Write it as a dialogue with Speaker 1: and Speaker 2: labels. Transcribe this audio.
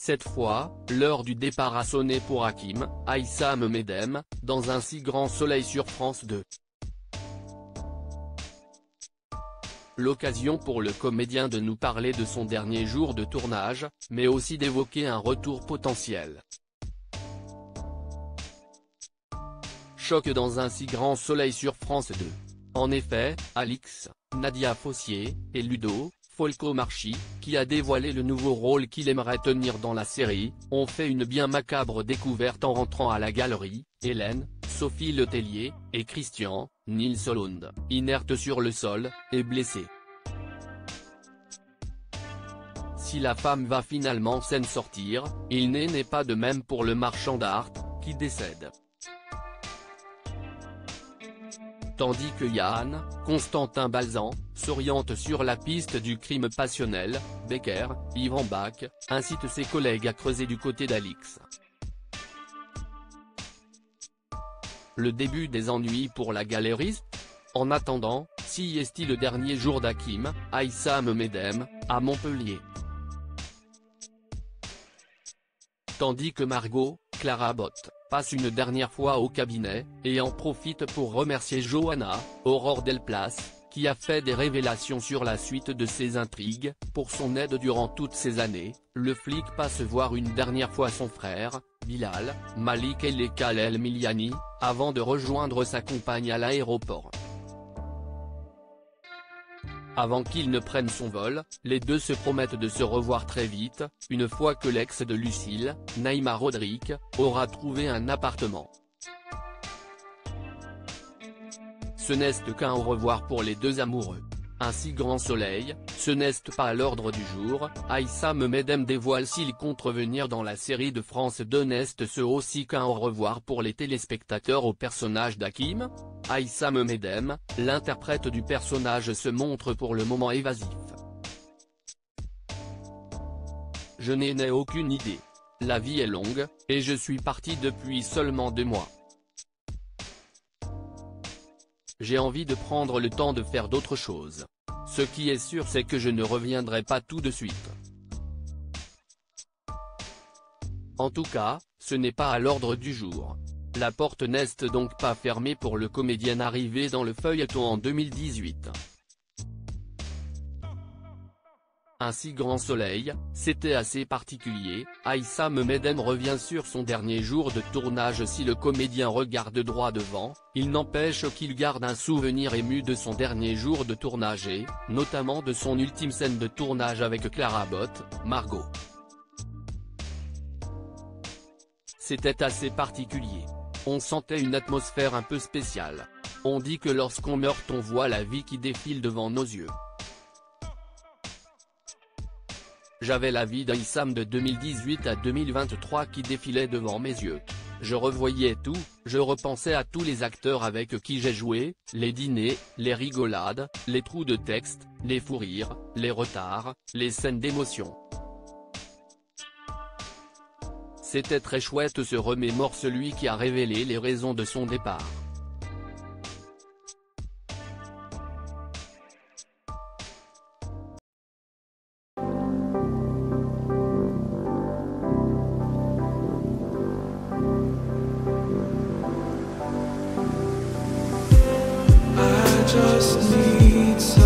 Speaker 1: Cette fois, l'heure du départ a sonné pour Hakim Aïssam Medem, dans Un si grand soleil sur France 2. L'occasion pour le comédien de nous parler de son dernier jour de tournage, mais aussi d'évoquer un retour potentiel. Choc dans Un si grand soleil sur France 2. En effet, Alix, Nadia Fossier, et Ludo Folco-Marchi, qui a dévoilé le nouveau rôle qu'il aimerait tenir dans la série, ont fait une bien macabre découverte en rentrant à la galerie. Hélène, Sophie Letellier, et Christian, Nils Solund, inertes sur le sol, et blessés. Si la femme va finalement s'en sortir, il n'est pas de même pour le marchand d'art, qui décède. Tandis que Yann, Constantin Balzan, s'oriente sur la piste du crime passionnel, Becker, Yvan Bach, incite ses collègues à creuser du côté d'Alix. Le début des ennuis pour la galériste? En attendant, si est-il le dernier jour d'Hakim Aïssam Medem, à Montpellier. Tandis que Margot, Clara Botte, passe une dernière fois au cabinet, et en profite pour remercier Johanna, Aurore Delplace, qui a fait des révélations sur la suite de ses intrigues, pour son aide durant toutes ces années. Le flic passe voir une dernière fois son frère, Bilal, Malik El El Miliani, avant de rejoindre sa compagne à l'aéroport. Avant qu'il ne prenne son vol, les deux se promettent de se revoir très vite, une fois que l'ex de Lucille, Naïma Rodrigue, aura trouvé un appartement. Ce n'est qu'un au revoir pour les deux amoureux. Un si grand soleil, ce n'est pas à l'ordre du jour. Aïssam Medem dévoile s'il compte revenir dans la série de France 2. N'est ce aussi qu'un au revoir pour les téléspectateurs au personnage d'Hakim Aïssam Medem, l'interprète du personnage, se montre pour le moment évasif. Je n'ai aucune idée. La vie est longue, et je suis parti depuis seulement 2 mois. J'ai envie de prendre le temps de faire d'autres choses. Ce qui est sûr, c'est que je ne reviendrai pas tout de suite. En tout cas, ce n'est pas à l'ordre du jour. La porte n'est donc pas fermée pour le comédien arrivé dans le feuilleton en 2018. Un si grand soleil, c'était assez particulier. Aïssam Medem revient sur son dernier jour de tournage. Si le comédien regarde droit devant, il n'empêche qu'il garde un souvenir ému de son dernier jour de tournage et, notamment de son ultime scène de tournage avec Clara Botte, Margot. C'était assez particulier. On sentait une atmosphère un peu spéciale. On dit que lorsqu'on meurt on voit la vie qui défile devant nos yeux. J'avais la vie d'Aïssam de 2018 à 2023 qui défilait devant mes yeux. Je revoyais tout, je repensais à tous les acteurs avec qui j'ai joué, les dîners, les rigolades, les trous de texte, les fous rires, les retards, les scènes d'émotion. C'était très chouette. Se remémore celui qui a révélé les raisons de son départ.
Speaker 2: Just need some